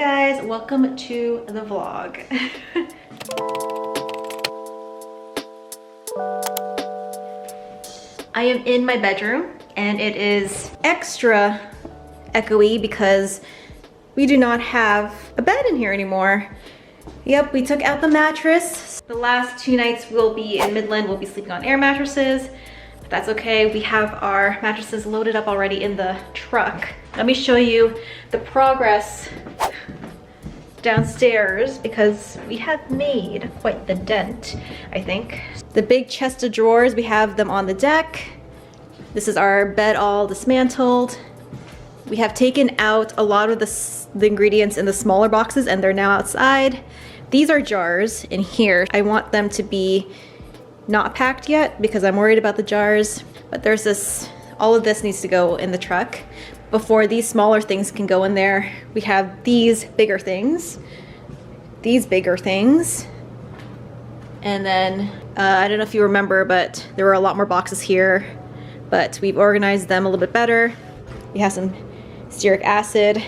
guys, welcome to the vlog. I am in my bedroom and it is extra echoey because we do not have a bed in here anymore. Yep, we took out the mattress. The last 2 nights we'll be in Midland, we'll be sleeping on air mattresses. But that's okay, we have our mattresses loaded up already in the truck. Let me show you the progress downstairs because we have made quite the dent, I think. The big chest of drawers, we have them on the deck. This is our bed all dismantled. We have taken out a lot of the ingredients in the smaller boxes and they're now outside. These are jars in here. I want them to be not packed yet because I'm worried about the jars, but there's this, all of this needs to go in the truck before these smaller things can go in there. We have these bigger things, and then I don't know if you remember, but there were a lot more boxes here, but we've organized them a little bit better. We have some stearic acid,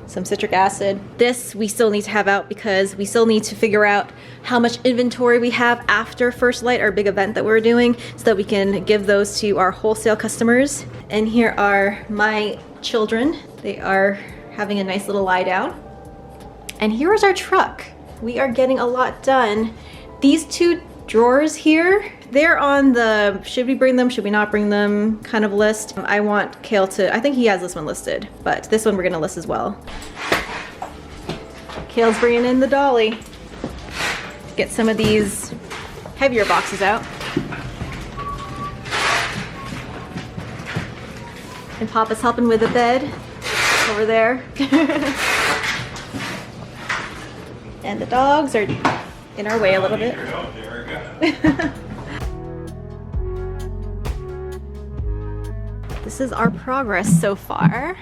some citric acid. This we still need to have out because we still need to figure out how much inventory we have after First Light, our big event that we're doing, so that we can give those to our wholesale customers. And here are my children. They are having a nice little lie down. And here is our truck. We are getting a lot done. These 2 drawers here, they're on the should we bring them, should we not bring them kind of list. I want Cale to, I think he has this one listed, but this one we're gonna list as well. Cale's bringing in the dolly. Get some of these heavier boxes out. And Papa's helping with the bed over there. And the dogs are in our way a little bit. This is our progress so far.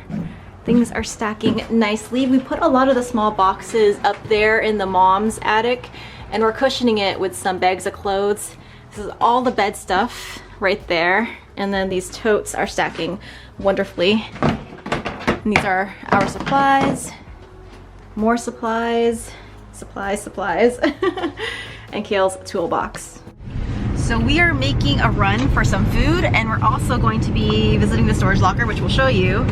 Things are stacking nicely. We put a lot of the small boxes up there in the mom's attic and we're cushioning it with some bags of clothes. This is all the bed stuff right there. And then these totes are stacking wonderfully. And these are our supplies, more supplies, supplies, and Cale's toolbox. So we are making a run for some food and we're also going to be visiting the storage locker, which we'll show you,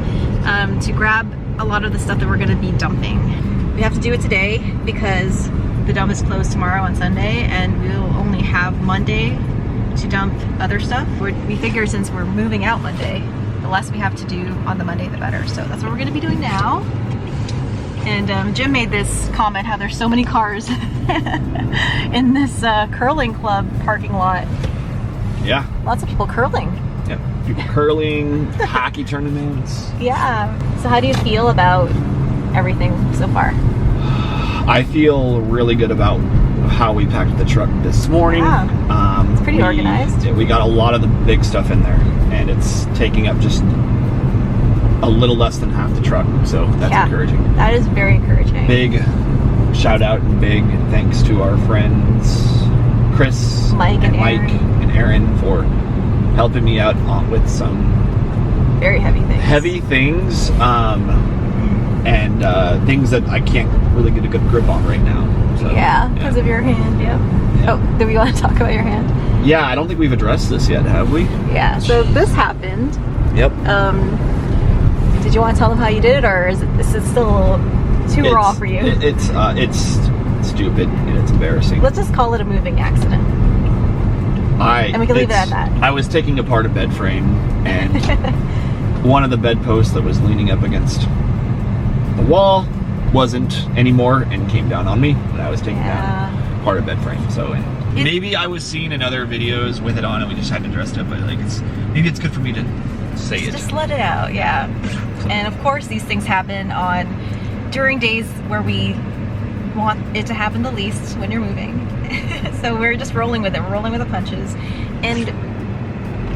to grab a lot of the stuff that we're gonna be dumping. We have to do it today because the dump is closed tomorrow on Sunday and we'll only have Monday to dump other stuff. We figure since we're moving out Monday, the less we have to do on the Monday, the better. So that's what we're gonna be doing now. And Jim made this comment how there's so many cars in this curling club parking lot. Yeah. Lots of people curling. Yeah, people curling, hockey tournaments. Yeah. So how do you feel about everything so far? I feel really good about how we packed the truck this morning. Yeah. It's pretty organized. We got a lot of the big stuff in there and it's taking up just a little less than half the truck, so that's encouraging. That is very encouraging. Big shout out and big thanks to our friends Chris, Mike and Aaron for helping me out with some very heavy things. And things that I can't really get a good grip on right now. So, yeah, because of your hand, yeah. Oh, do we want to talk about your hand? Yeah, I don't think we've addressed this yet, have we? Yeah, so this happened. Yep. Did you want to tell them how you did it, or is this still a little too raw for you? It's stupid and it's embarrassing. Let's just call it a moving accident. And we can leave it at that. I was taking apart a bed frame and one of the bed posts that was leaning up against the wall wasn't anymore and came down on me, and I was taking down part of bed frame. So maybe I was seeing in other videos with it on and we just hadn't addressed it, but like maybe it's good for me to say it. Just let it out, yeah. And of course these things happen during days where we want it to happen the least when you're moving. So we're just rolling with it. We're rolling with the punches. And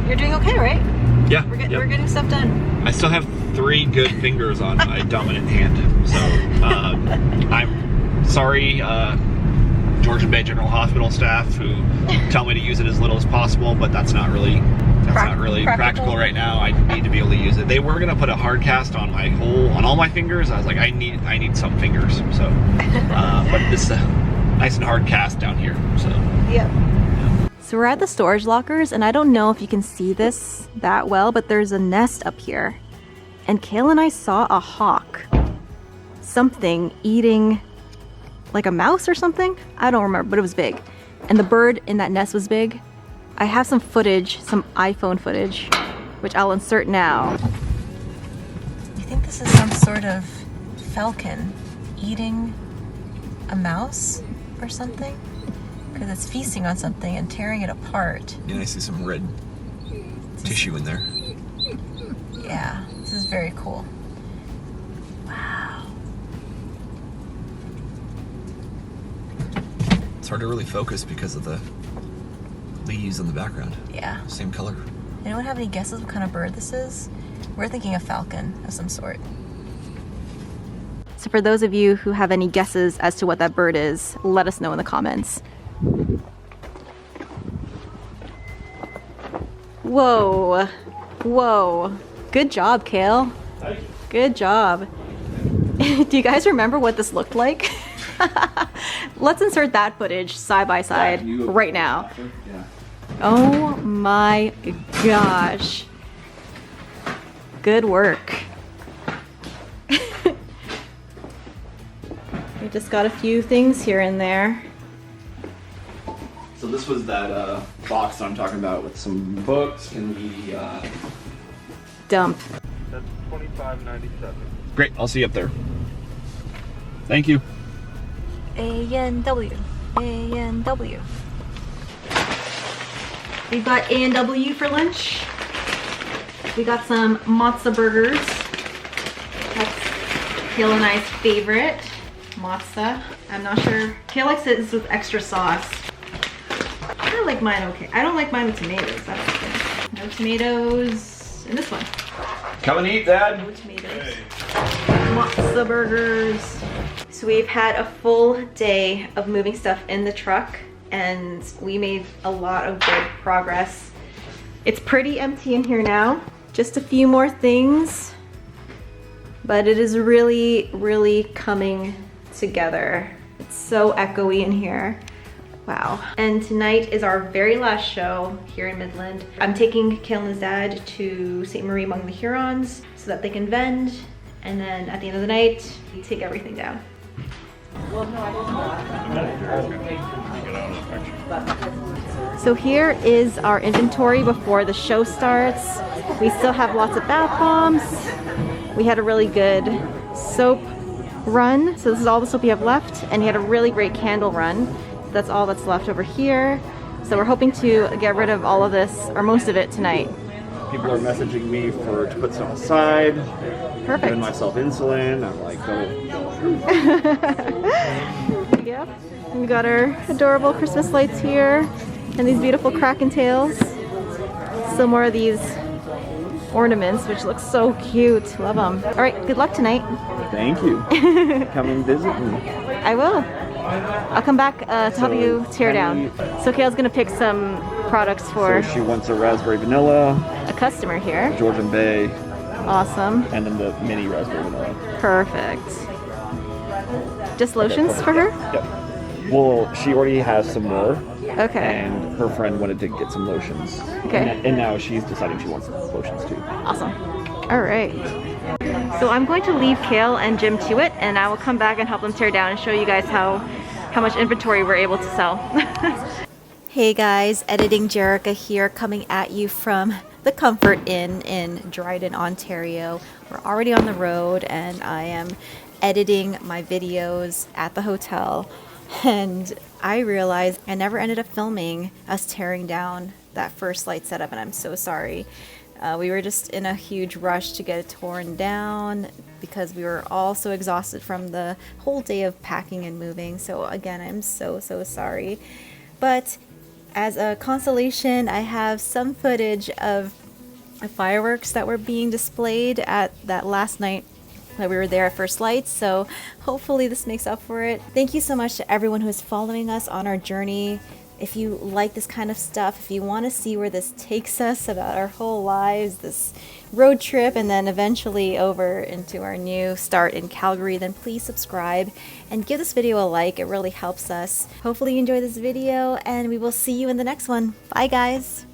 you're doing okay, right? Yeah. We're getting stuff done. I still have 3 good fingers on my dominant hand. So I'm sorry Georgian Bay General Hospital staff who tell me to use it as little as possible, but that's not really practical right now. I need to be able to use it. They were gonna put a hard cast on on all my fingers. I was like, I need some fingers. So, but this is a nice and hard cast down here. So. Yep. So we're at the storage lockers, and I don't know if you can see this that well, but there's a nest up here. And Cale and I saw a hawk. Something eating like a mouse or something? I don't remember, but it was big. And the bird in that nest was big. I have some footage, some iPhone footage, which I'll insert now. You think this is some sort of falcon eating a mouse or something? Because it's feasting on something and tearing it apart. Yeah, I see some red tissue in there. Yeah, this is very cool. Wow. It's hard to really focus because of the leaves in the background. Yeah. Same color. Anyone have any guesses what kind of bird this is? We're thinking a falcon of some sort. So for those of you who have any guesses as to what that bird is, let us know in the comments. Whoa. Whoa. Good job, Cale. Good job. Do you guys remember what this looked like? Let's insert that footage side by side right now. Yeah. Oh my gosh. Good work. We just got a few things here and there. So this was that box that I'm talking about with some books. Can we Dump. That's $25.97. Great, I'll see you up there. Thank you. A-N-W. A-N-W. We got A&W for lunch. We got some matzo burgers. That's Cale and I's favorite. Matzo. I'm not sure. Cale likes it with extra sauce. I like mine okay. I don't like mine with tomatoes. That's the thing. No tomatoes in this one. Come and eat, Dad. No tomatoes. Matzo burgers. So we've had a full day of moving stuff in the truck, and we made a lot of good progress. It's pretty empty in here now. Just a few more things, but it is really, really coming together. It's so echoey in here. Wow. And tonight is our very last show here in Midland. I'm taking Cale and his dad to St. Marie among the Hurons so that they can vend, and then at the end of the night, we take everything down. So here is our inventory before the show starts. We still have lots of bath bombs. We had a really good soap run. So this is all the soap we have left. And he had a really great candle run. That's all that's left over here. So we're hoping to get rid of all of this, or most of it, tonight. People are messaging me to put some aside. Perfect. Giving myself insulin. I'm like, don't. Yep. We got our adorable Christmas lights here, and these beautiful Kraken tails. Some more of these ornaments, which look so cute. Love them. All right, good luck tonight. Thank you. Come and visit me. I will. I'll come back to help you tear down. So Cale's gonna pick some products for So she wants a raspberry vanilla, a customer here. Georgian Bay, Awesome. and then the mini raspberry vanilla. Perfect. Just lotions for her? Yep. Well, she already has some more, Okay. and her friend wanted to get some lotions. Okay. And now she's deciding she wants lotions too. Awesome. All right. So I'm going to leave Cale and Jim to it, and I will come back and help them tear down and show you guys how much inventory we're able to sell. Hey guys, editing Jerika here, coming at you from the Comfort Inn in Dryden, Ontario. We're already on the road, and I am editing my videos at the hotel, and I realized I never ended up filming us tearing down that first light setup, and I'm so sorry. We were just in a huge rush to get it torn down because we were all so exhausted from the whole day of packing and moving. So again, I'm so sorry. But as a consolation, I have some footage of the fireworks that were being displayed at that last night that we were there at first light, so hopefully this makes up for it. Thank you so much to everyone who is following us on our journey. If you like this kind of stuff, if you want to see where this takes us about our whole lives, this road trip, and then eventually over into our new start in Calgary, then please subscribe and give this video a like. It really helps us. Hopefully you enjoy this video, and we will see you in the next one. Bye guys.